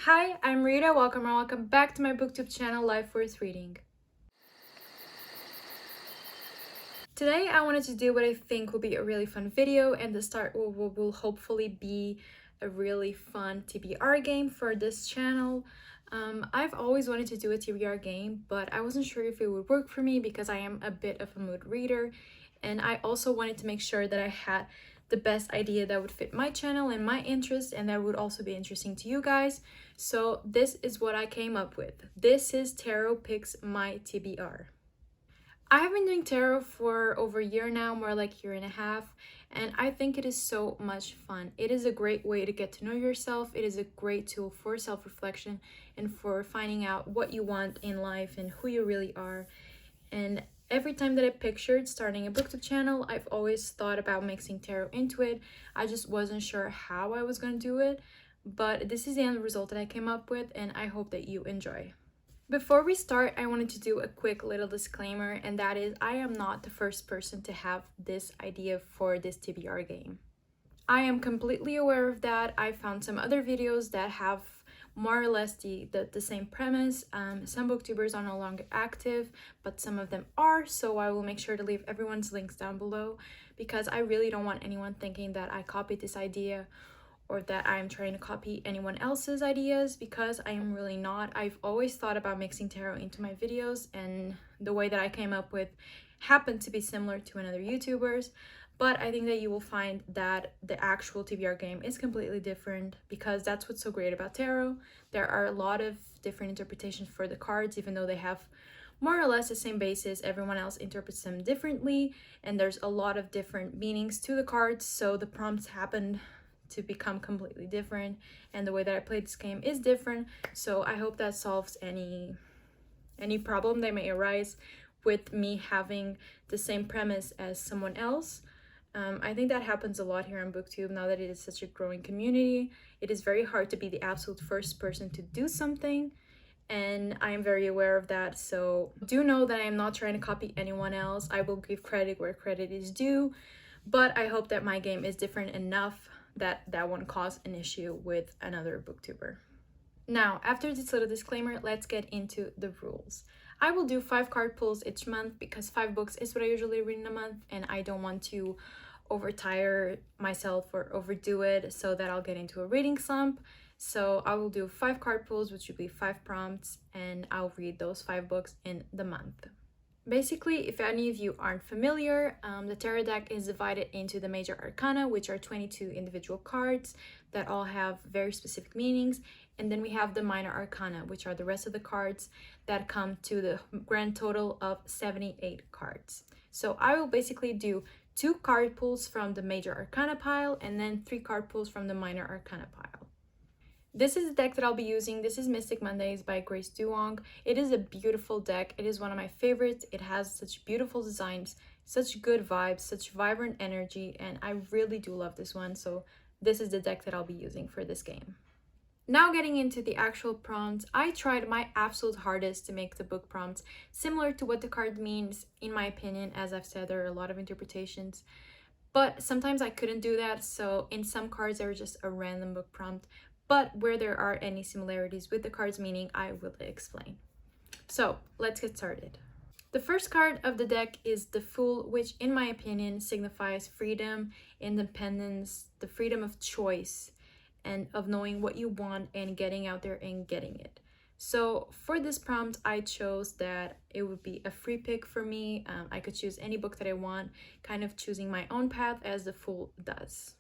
Hi, I'm Rita. Welcome back to my booktube channel, Life Worth Reading. Today I wanted to do what I think will be a really fun video, and the start will hopefully be a really fun TBR game for this channel. I've always wanted to do a TBR game, but I wasn't sure if it would work for me because I am a bit of a mood reader, and I also wanted to make sure that I had the best idea that would fit my channel and my interests and that would also be interesting to you guys. So this is what I came up with. This is Tarot Picks My TBR. I have been doing tarot for over a year now, more like a year and a half, and I think it is so much fun. It is a great way to get to know yourself. It is a great tool for self-reflection and for finding out what you want in life and who you really are. And every time that I pictured starting a booktube channel, I've always thought about mixing tarot into it. I just wasn't sure how I was going to do it, but this is the end result that I came up with, and I hope that you enjoy. Before we start, I wanted to do a quick little disclaimer, and that is I am not the first person to have this idea for this TBR game. I am completely aware of that. I found some other videos that have more or less the same premise. Some booktubers are no longer active, but some of them are, so I will make sure to leave everyone's links down below because I really don't want anyone thinking that I copied this idea or that I'm trying to copy anyone else's ideas, because I am really not. I've always thought about mixing tarot into my videos, and the way that I came up with happened to be similar to another YouTuber's, but I think that you will find that the actual TBR game is completely different because that's what's so great about tarot. There are a lot of different interpretations for the cards, even though they have more or less the same basis. Everyone else interprets them differently, and there's a lot of different meanings to the cards, so the prompts happen to become completely different, and the way that I play this game is different. So I hope that solves any problem that may arise with me having the same premise as someone else. I think that happens a lot here on booktube now that it is such a growing community. It is very hard to be the absolute first person to do something, and I am very aware of that. So do know that I am not trying to copy anyone else. I will give credit where credit is due, but I hope that my game is different enough that won't cause an issue with another booktuber. Now, after this little disclaimer, let's get into the rules. I will do 5 card pulls each month because 5 books is what I usually read in a month, and I don't want to overtire myself or overdo it so that I'll get into a reading slump. So I will do 5 card pulls, which would be 5 prompts, and I'll read those 5 books in the month. Basically, if any of you aren't familiar, the tarot deck is divided into the major arcana, which are 22 individual cards that all have very specific meanings. And then we have the minor arcana, which are the rest of the cards that come to the grand total of 78 cards. So I will basically do 2 card pulls from the major arcana pile and then 3 card pulls from the minor arcana pile. This is the deck that I'll be using. This is Mystic Mondays by Grace Duong. It is a beautiful deck. It is one of my favorites. It has such beautiful designs, such good vibes, such vibrant energy, and I really do love this one. So this is the deck that I'll be using for this game. Now getting into the actual prompts, I tried my absolute hardest to make the book prompts similar to what the card means, in my opinion. As I've said, there are a lot of interpretations, but sometimes I couldn't do that. So in some cards, there was just a random book prompt. But where there are any similarities with the card's meaning, I will explain. So let's get started. The first card of the deck is the Fool, which in my opinion signifies freedom, independence, the freedom of choice, and of knowing what you want and getting out there and getting it. So for this prompt, I chose that it would be a free pick for me. I could choose any book that I want, kind of choosing my own path as the Fool does.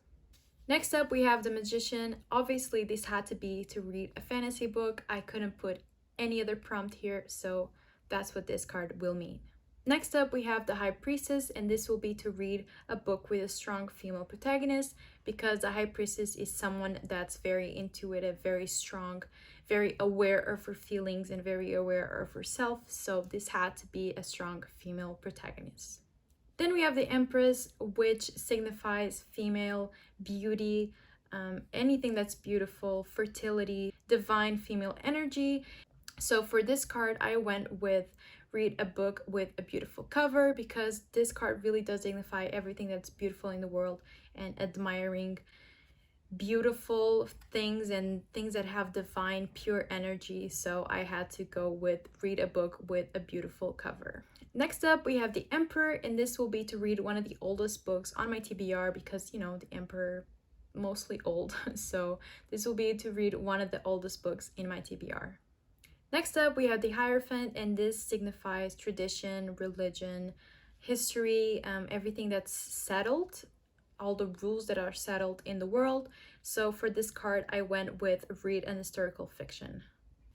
Next up, we have the Magician. Obviously, this had to be to read a fantasy book. I couldn't put any other prompt here, so that's what this card will mean. Next up, we have the High Priestess, and this will be to read a book with a strong female protagonist, because the High Priestess is someone that's very intuitive, very strong, very aware of her feelings, and very aware of herself. So this had to be a strong female protagonist. Then we have the Empress, which signifies female beauty, anything that's beautiful, fertility, divine female energy. So for this card, I went with read a book with a beautiful cover, because this card really does signify everything that's beautiful in the world and admiring beautiful things and things that have divine, pure energy. So I had to go with read a book with a beautiful cover. Next up, we have The Emperor, and this will be to read one of the oldest books on my TBR because, you know, The Emperor, mostly old. So this will be to read one of the oldest books in my TBR. Next up, we have The Hierophant, and this signifies tradition, religion, history, everything that's settled, all the rules that are settled in the world. So for this card, I went with read an historical fiction.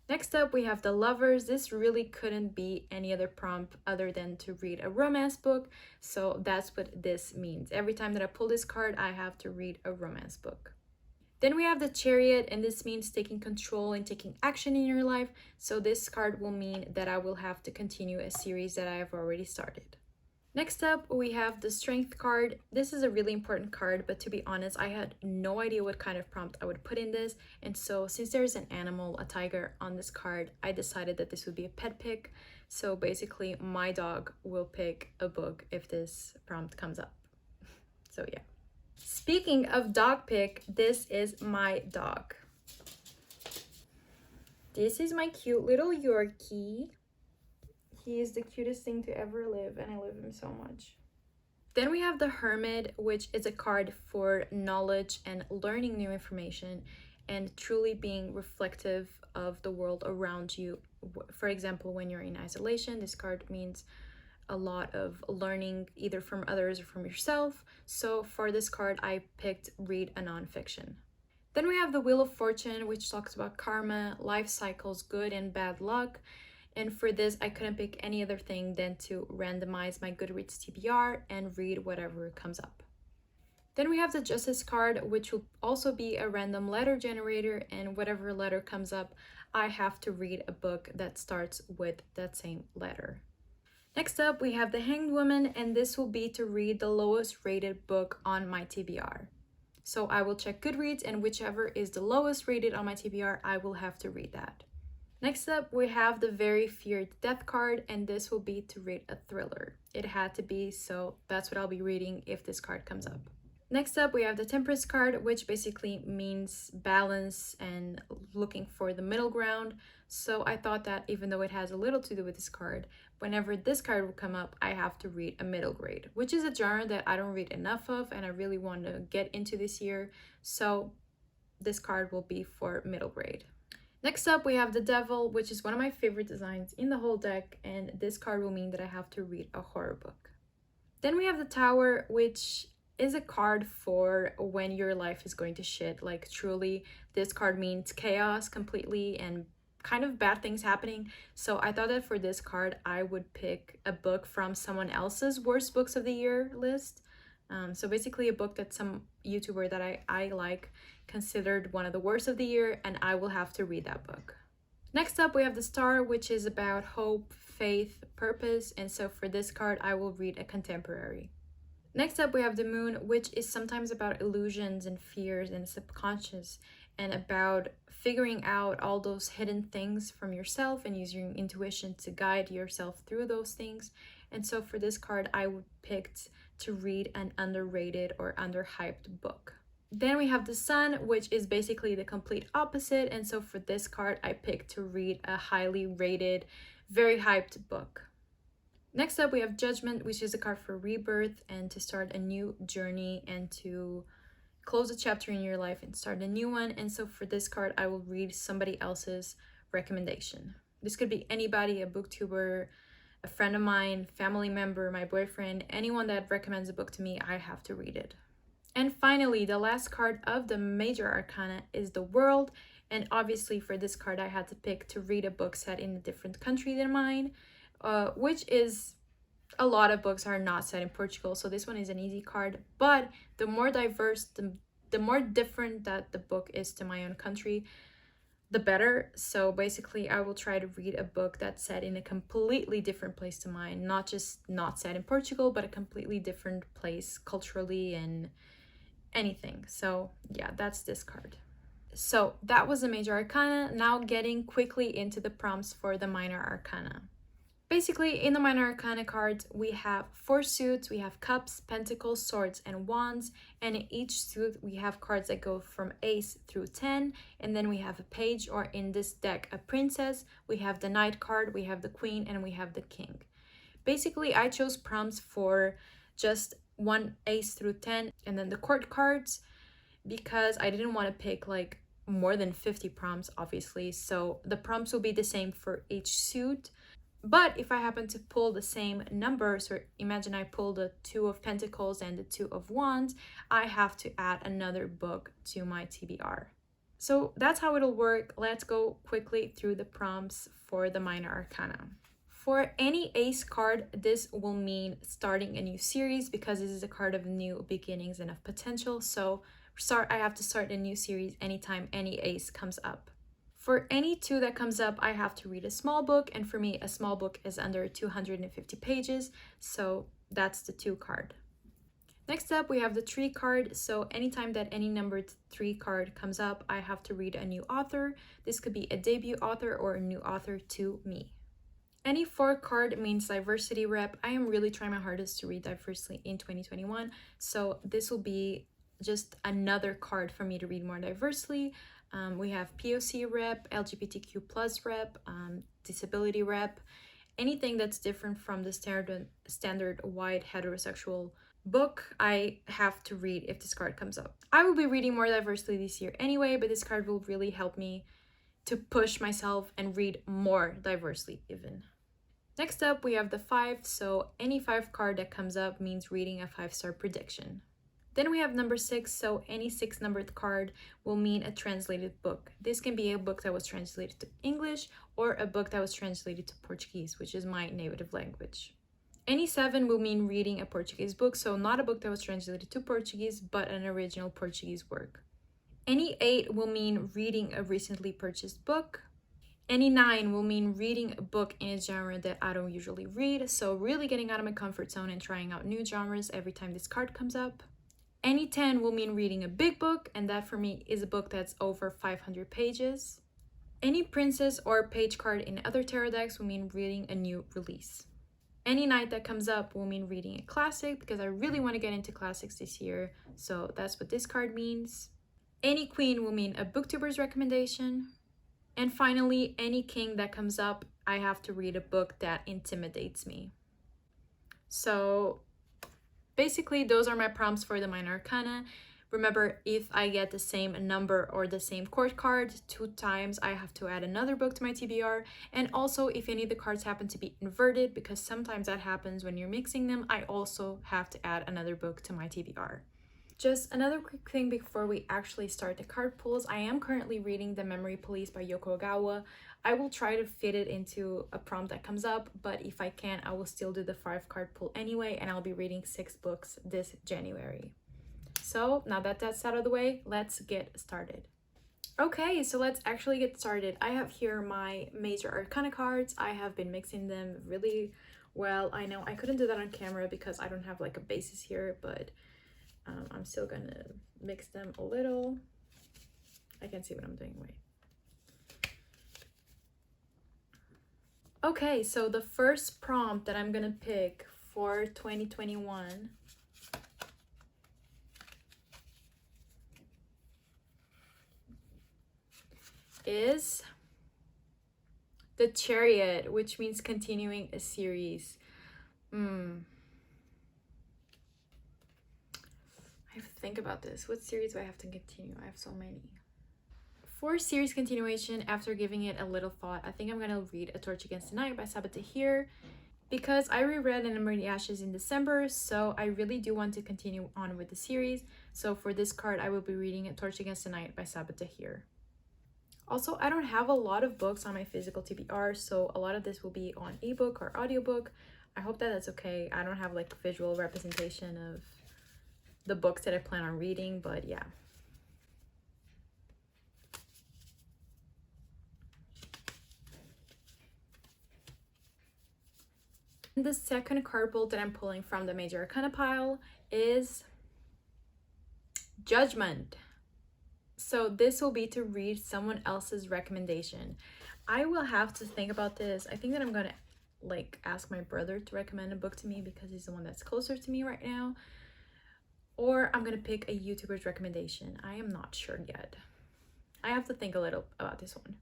Next up, we have The Lovers. This really couldn't be any other prompt other than to read a romance book. So that's what this means. Every time that I pull this card, I have to read a romance book. Then we have the Chariot, and this means taking control and taking action in your life. So this card will mean that I will have to continue a series that I have already started. Next up, we have the Strength card. This is a really important card, but to be honest, I had no idea what kind of prompt I would put in this. And so since there's an animal, a tiger, on this card, I decided that this would be a pet pick. So basically, my dog will pick a book if this prompt comes up. So yeah. Speaking of dog pick, this is my dog. This is my cute little Yorkie. He is the cutest thing to ever live, and I love him so much. Then we have the Hermit, which is a card for knowledge and learning new information and truly being reflective of the world around you. For example, when you're in isolation, this card means a lot of learning either from others or from yourself. So for this card, I picked read a nonfiction. Then we have the Wheel of Fortune, which talks about karma, life cycles, good and bad luck. And for this, I couldn't pick any other thing than to randomize my Goodreads TBR and read whatever comes up. Then we have the Justice card, which will also be a random letter generator, and whatever letter comes up, I have to read a book that starts with that same letter. Next up, we have the Hanged Woman, and this will be to read the lowest rated book on my TBR. So I will check Goodreads, and whichever is the lowest rated on my TBR, I will have to read that. Next up, we have the Very Feared Death card, and this will be to read a thriller. It had to be, so that's what I'll be reading if this card comes up. Next up, we have the Temperance card, which basically means balance and looking for the middle ground. So I thought that even though it has a little to do with this card, whenever this card will come up, I have to read a middle grade, which is a genre that I don't read enough of and I really want to get into this year. So this card will be for middle grade. Next up, we have the Devil, which is one of my favorite designs in the whole deck, and this card will mean that I have to read a horror book. Then we have the Tower, which is a card for when your life is going to shit. Like, truly, this card means chaos completely and kind of bad things happening. So I thought that for this card, I would pick a book from someone else's worst books of the year list. So basically a book that some YouTuber that I like considered one of the worst of the year, and I will have to read that book. Next up, we have the Star, which is about hope, faith, purpose, and so for this card, I will read a contemporary. Next up, we have the Moon, which is sometimes about illusions and fears and subconscious, and about figuring out all those hidden things from yourself and using your intuition to guide yourself through those things. And so for this card, I picked to read an underrated or underhyped book. Then we have the Sun, which is basically the complete opposite. And so for this card, I picked to read a highly rated, very hyped book. Next up, we have Judgment, which is a card for rebirth and to start a new journey and to close a chapter in your life and start a new one. And so for this card, I will read somebody else's recommendation. This could be anybody, a booktuber, a friend of mine, family member, my boyfriend, anyone that recommends a book to me, I have to read it. And finally, the last card of the major arcana is the World. And obviously for this card, I had to pick to read a book set in a different country than mine, which is a lot of books are not set in Portugal. So this one is an easy card, but the more diverse, the more different that the book is to my own country, the better. So basically I will try to read a book that's set in a completely different place to mine, not just not set in Portugal, but a completely different place culturally and anything. So yeah, that's this card. So that was the major arcana. Now getting quickly into the prompts for the minor arcana. Basically, in the minor arcana cards, we have 4 suits, we have cups, pentacles, swords, and wands, and in each suit we have cards that go from ace through 10, and then we have a page, or in this deck, a princess, we have the knight card, we have the queen, and we have the king. Basically, I chose prompts for just one ace through 10, and then the court cards, because I didn't want to pick like more than 50 prompts, obviously, so the prompts will be the same for each suit. But if I happen to pull the same numbers, or imagine I pull the 2 of Pentacles and the 2 of Wands, I have to add another book to my TBR. So that's how it'll work. Let's go quickly through the prompts for the minor arcana. For any ace card, this will mean starting a new series, because this is a card of new beginnings and of potential. So I have to start a new series anytime any ace comes up. For any 2 that comes up, I have to read a small book, and for me, a small book is under 250 pages, so that's the 2 card. Next up, we have the 3 card, so anytime that any numbered 3 card comes up, I have to read a new author. This could be a debut author or a new author to me. Any 4 card means diversity rep. I am really trying my hardest to read diversely in 2021, so this will be just another card for me to read more diversely. We have POC rep, LGBTQ plus rep, disability rep, anything that's different from the standard white heterosexual book, I have to read if this card comes up. I will be reading more diversely this year anyway, but this card will really help me to push myself and read more diversely even. Next up, we have the 5, so any 5 card that comes up means reading a 5-star prediction. Then we have number 6, so any 6 numbered card will mean a translated book. This can be a book that was translated to English or a book that was translated to Portuguese, which is my native language. Any 7 will mean reading a Portuguese book, so not a book that was translated to Portuguese, but an original Portuguese work. Any 8 will mean reading a recently purchased book. Any 9 will mean reading a book in a genre that I don't usually read, so really getting out of my comfort zone and trying out new genres every time this card comes up. Any 10 will mean reading a big book, and that for me is a book that's over 500 pages. Any princess or page card in other tarot decks will mean reading a new release. Any knight that comes up will mean reading a classic, because I really want to get into classics this year, so that's what this card means. Any queen will mean a booktubers recommendation. And finally, any king that comes up, I have to read a book that intimidates me. So basically, those are my prompts for the minor arcana. Remember, if I get the same number or the same court card 2 times, I have to add another book to my TBR. And also, if any of the cards happen to be inverted, because sometimes that happens when you're mixing them, I also have to add another book to my TBR. Just another quick thing before we actually start the card pulls. I am currently reading The Memory Police by Yoko Ogawa. I will try to fit it into a prompt that comes up, but if I can, I will still do the 5 card pull anyway, and I'll be reading 6 books this January. So now that that's out of the way, let's get started. Okay, so let's actually get started. I have here my major arcana cards. I have been mixing them really well. I know I couldn't do that on camera because I don't have like a basis here, but I'm still gonna mix them a little. I can see what I'm doing. Wait. Okay, so the first prompt that I'm gonna pick for 2021 is the Chariot, which means continuing a series. I have to think about this. What series do I have to continue? I have so many. For series continuation, after giving it a little thought, I think I'm gonna read A Torch Against the Night by Sabbath Tahir, because I reread An Amber in the Ashes in December, so I really do want to continue on with the series. So for this card, I will be reading A Torch Against the Night by Sabbath Tahir. Also, I don't have a lot of books on my physical TBR, so a lot of this will be on ebook or audiobook. I hope that that's okay. I don't have like visual representation of the books that I plan on reading, but yeah. The second card pull that I'm pulling from the major arcana pile is Judgment. So this will be to read someone else's recommendation. I will have to think about this. I think that I'm gonna like ask my brother to recommend a book to me because he's the one that's closer to me right now, or I'm gonna pick a YouTuber's recommendation. I am not sure yet. I have to think a little about this one.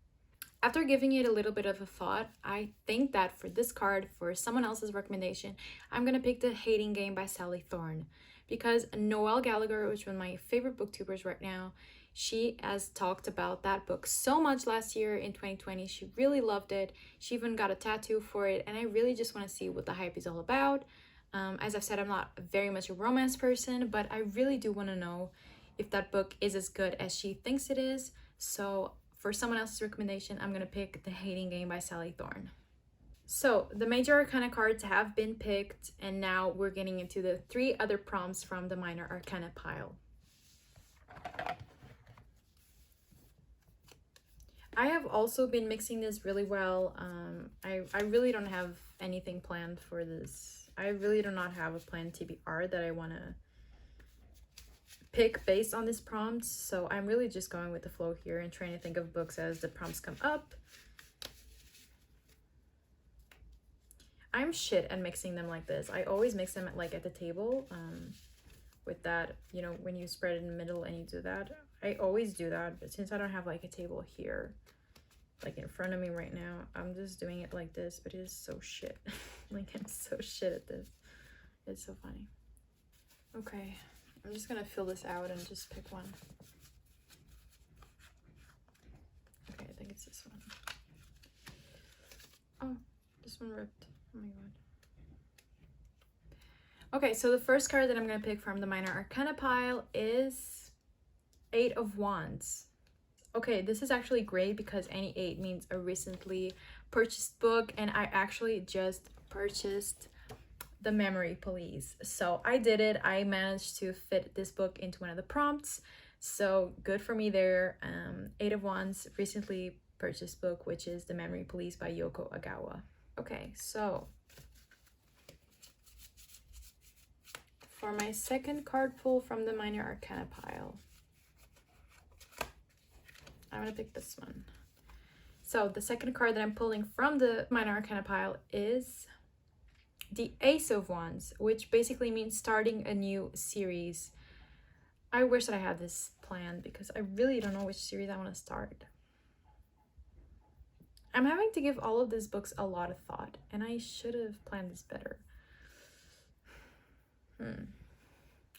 After giving it a little bit of a thought, I think that for this card, for someone else's recommendation, I'm gonna pick The Hating Game by Sally Thorne, because Noelle Gallagher, which is one of my favorite booktubers right now, she has talked about that book so much last year in 2020. She really loved it. She even got a tattoo for it, and I really just want to see what the hype is all about. As I've said, I'm not very much a romance person, but I really do want to know if that book is as good as she thinks it is. So for someone else's recommendation, I'm gonna pick The Hating Game by Sally Thorne. So the major arcana cards have been picked, and now we're getting into the 3 other prompts from the minor arcana pile. I have also been mixing this really well. I really don't have anything planned for this. I really do not have a planned TBR that I want to pick based on this prompt, so I'm really just going with the flow here and trying to think of books as the prompts come up. I'm shit at mixing them like this. I always mix them like at the table, with that, you know, when you spread it in the middle and you do that. I always do that, but since I don't have like a table here, like in front of me right now, I'm just doing it like this, but it is so shit. Like, I'm so shit at this. It's so funny. Okay, I'm just gonna fill this out and just pick one. Okay, I think it's this one. Oh, this one ripped. Oh my god. Okay, so the first card that I'm gonna pick from the minor arcana pile is 8 of Wands. Okay, this is actually great because any 8 means a recently purchased book, and I actually just purchased The Memory Police. So I did it. I managed to fit this book into one of the prompts, so good for me there. 8 of Wands, recently purchased book, which is The Memory Police by Yoko Agawa. Okay, so for my second card pull from the minor arcana pile, I'm gonna pick this one. So the second card that I'm pulling from the minor arcana pile is the Ace of Wands, which basically means starting a new series. I wish that I had this planned because I really don't know which series I want to start. I'm having to give all of these books a lot of thought, and I should have planned this better.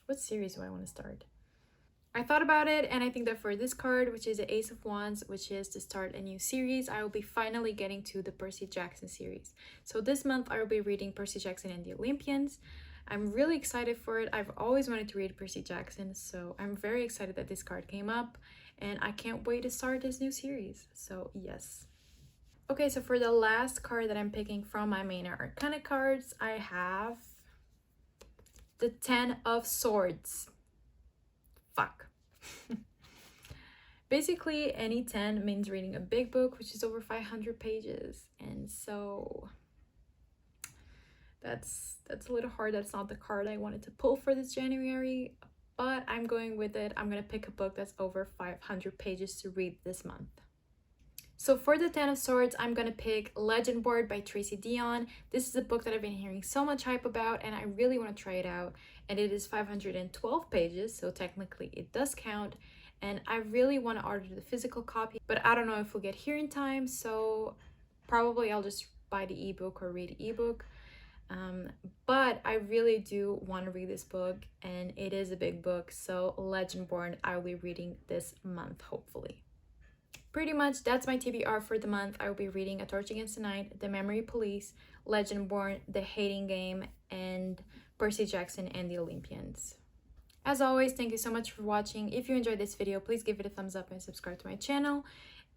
What series do I want to start? I thought about it, and I think that for this card, which is the Ace of Wands, which is to start a new series, I will be finally getting to the Percy Jackson series. So this month I will be reading Percy Jackson and the Olympians. I'm really excited for it. I've always wanted to read Percy Jackson, so I'm very excited that this card came up, and I can't wait to start this new series. So yes. Okay, so for the last card that I'm picking from my main arcana cards, I have the 10 of Swords. Fuck. Basically, any 10 means reading a big book, which is over 500 pages. And so that's a little hard. That's not the card I wanted to pull for this January, but I'm going with it. I'm going to pick a book that's over 500 pages to read this month. So for the 10 of Swords, I'm going to pick Legend Board by Tracy Dion. This is a book that I've been hearing so much hype about, and I really want to try it out. And it is 512 pages, so technically it does count. And I really want to order the physical copy, but I don't know if we'll get here in time, so probably I'll just buy the ebook or read the ebook. But I really do want to read this book, and it is a big book, so Legendborn I'll be reading this month, hopefully. Pretty much that's my TBR for the month. I will be reading A Torch Against the Night, The Memory Police, Legendborn, The Hating Game, and Percy Jackson and the Olympians. As always, thank you so much for watching. If you enjoyed this video, please give it a thumbs up and subscribe to my channel.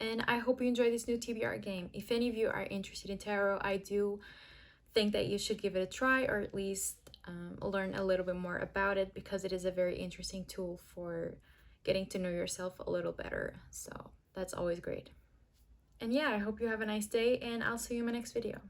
And I hope you enjoy this new TBR game. If any of you are interested in tarot, I do think that you should give it a try, or at least learn a little bit more about it, because it is a very interesting tool for getting to know yourself a little better. So that's always great. And yeah, I hope you have a nice day, and I'll see you in my next video.